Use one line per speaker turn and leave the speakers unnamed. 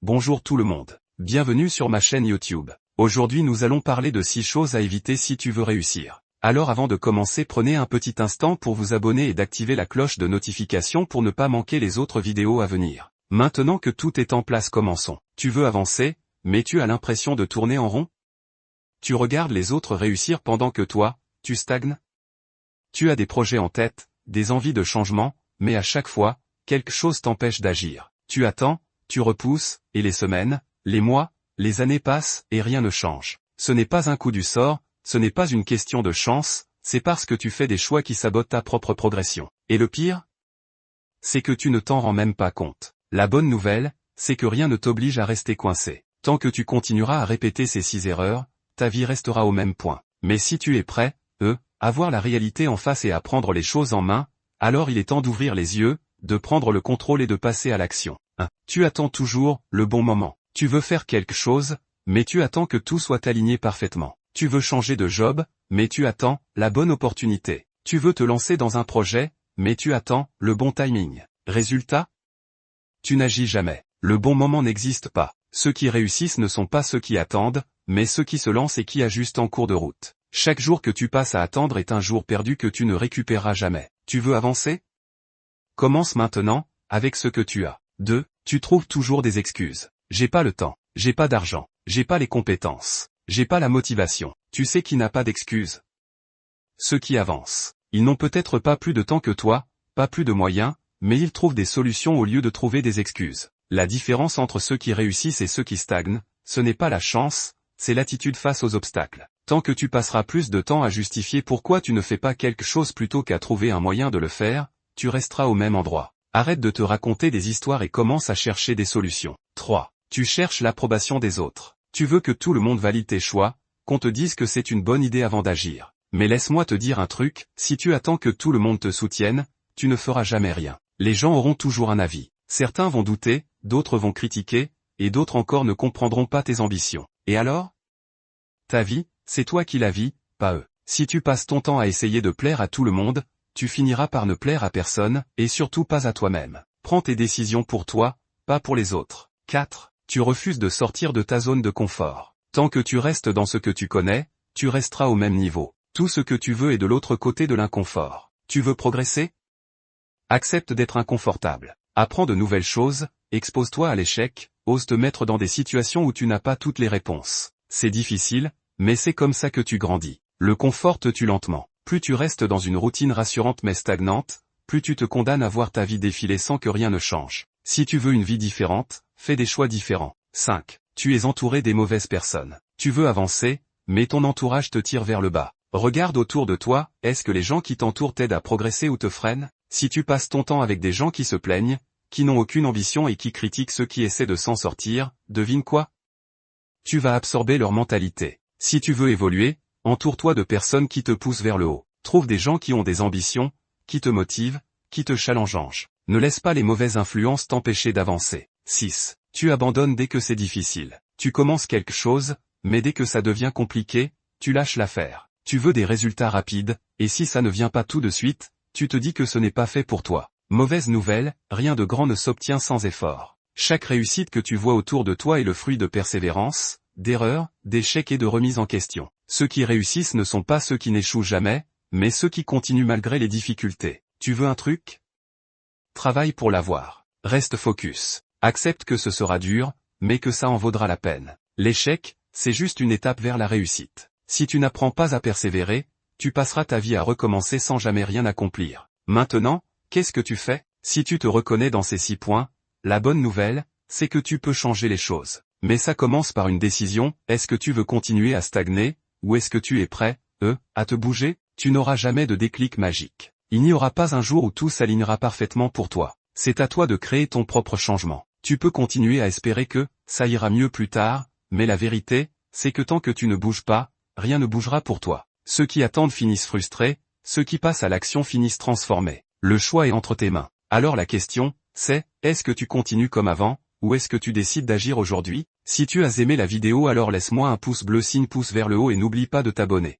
Bonjour tout le monde. Bienvenue sur ma chaîne YouTube. Aujourd'hui nous allons parler de 6 choses à éviter si tu veux réussir. Alors avant de commencer, prenez un petit instant pour vous abonner et d'activer la cloche de notification pour ne pas manquer les autres vidéos à venir. Maintenant que tout est en place, commençons. Tu veux avancer, mais tu as l'impression de tourner en rond? Tu regardes les autres réussir pendant que toi, tu stagnes? Tu as des projets en tête, des envies de changement, mais à chaque fois, quelque chose t'empêche d'agir. Tu attends, tu repousses, et les semaines, les mois, les années passent, et rien ne change. Ce n'est pas un coup du sort, ce n'est pas une question de chance, c'est parce que tu fais des choix qui sabotent ta propre progression. Et le pire? C'est que tu ne t'en rends même pas compte. La bonne nouvelle, c'est que rien ne t'oblige à rester coincé. Tant que tu continueras à répéter ces 6 erreurs, ta vie restera au même point. Mais si tu es prêt, à voir la réalité en face et à prendre les choses en main, alors il est temps d'ouvrir les yeux, de prendre le contrôle et de passer à l'action. 1. Tu attends toujours le bon moment. Tu veux faire quelque chose, mais tu attends que tout soit aligné parfaitement. Tu veux changer de job, mais tu attends la bonne opportunité. Tu veux te lancer dans un projet, mais tu attends le bon timing. Résultat? Tu n'agis jamais. Le bon moment n'existe pas. Ceux qui réussissent ne sont pas ceux qui attendent, mais ceux qui se lancent et qui ajustent en cours de route. Chaque jour que tu passes à attendre est un jour perdu que tu ne récupéreras jamais. Tu veux avancer? Commence maintenant, avec ce que tu as. 2. Tu trouves toujours des excuses. J'ai pas le temps, j'ai pas d'argent, j'ai pas les compétences, j'ai pas la motivation. Tu sais qui n'a pas d'excuses? Ceux qui avancent. Ils n'ont peut-être pas plus de temps que toi, pas plus de moyens, mais ils trouvent des solutions au lieu de trouver des excuses. La différence entre ceux qui réussissent et ceux qui stagnent, ce n'est pas la chance, c'est l'attitude face aux obstacles. Tant que tu passeras plus de temps à justifier pourquoi tu ne fais pas quelque chose plutôt qu'à trouver un moyen de le faire, tu resteras au même endroit. Arrête de te raconter des histoires et commence à chercher des solutions. 3. Tu cherches l'approbation des autres. Tu veux que tout le monde valide tes choix, qu'on te dise que c'est une bonne idée avant d'agir. Mais laisse-moi te dire un truc, si tu attends que tout le monde te soutienne, tu ne feras jamais rien. Les gens auront toujours un avis. Certains vont douter, d'autres vont critiquer, et d'autres encore ne comprendront pas tes ambitions. Et alors? Ta vie, c'est toi qui la vis, pas eux. Si tu passes ton temps à essayer de plaire à tout le monde, tu finiras par ne plaire à personne, et surtout pas à toi-même. Prends tes décisions pour toi, pas pour les autres. 4. Tu refuses de sortir de ta zone de confort. Tant que tu restes dans ce que tu connais, tu resteras au même niveau. Tout ce que tu veux est de l'autre côté de l'inconfort. Tu veux progresser? Accepte d'être inconfortable. Apprends de nouvelles choses, expose-toi à l'échec, ose te mettre dans des situations où tu n'as pas toutes les réponses. C'est difficile, mais c'est comme ça que tu grandis. Le confort te tue lentement. Plus tu restes dans une routine rassurante mais stagnante, plus tu te condamnes à voir ta vie défiler sans que rien ne change. Si tu veux une vie différente, fais des choix différents. 5. Tu es entouré des mauvaises personnes. Tu veux avancer, mais ton entourage te tire vers le bas. Regarde autour de toi, est-ce que les gens qui t'entourent t'aident à progresser ou te freinent? Si tu passes ton temps avec des gens qui se plaignent, qui n'ont aucune ambition et qui critiquent ceux qui essaient de s'en sortir, devine quoi? Tu vas absorber leur mentalité. Si tu veux évoluer, entoure-toi de personnes qui te poussent vers le haut. Trouve des gens qui ont des ambitions, qui te motivent, qui te challengent. Ne laisse pas les mauvaises influences t'empêcher d'avancer. 6. Tu abandonnes dès que c'est difficile. Tu commences quelque chose, mais dès que ça devient compliqué, tu lâches l'affaire. Tu veux des résultats rapides, et si ça ne vient pas tout de suite, tu te dis que ce n'est pas fait pour toi. Mauvaise nouvelle, rien de grand ne s'obtient sans effort. Chaque réussite que tu vois autour de toi est le fruit de persévérance, d'erreurs, d'échecs et de remises en question. Ceux qui réussissent ne sont pas ceux qui n'échouent jamais, mais ceux qui continuent malgré les difficultés. Tu veux un truc? Travaille pour l'avoir. Reste focus. Accepte que ce sera dur, mais que ça en vaudra la peine. L'échec, c'est juste une étape vers la réussite. Si tu n'apprends pas à persévérer, tu passeras ta vie à recommencer sans jamais rien accomplir. Maintenant, qu'est-ce que tu fais? Si tu te reconnais dans ces 6 points, la bonne nouvelle, c'est que tu peux changer les choses. Mais ça commence par une décision, est-ce que tu veux continuer à stagner, ou est-ce que tu es prêt, à te bouger? Tu n'auras jamais de déclic magique. Il n'y aura pas un jour où tout s'alignera parfaitement pour toi. C'est à toi de créer ton propre changement. Tu peux continuer à espérer que ça ira mieux plus tard, mais la vérité, c'est que tant que tu ne bouges pas, rien ne bougera pour toi. Ceux qui attendent finissent frustrés, ceux qui passent à l'action finissent transformés. Le choix est entre tes mains. Alors la question, c'est, est-ce que tu continues comme avant, ou est-ce que tu décides d'agir aujourd'hui? Si tu as aimé la vidéo alors laisse-moi un pouce bleu signe pouce vers le haut et n'oublie pas de t'abonner.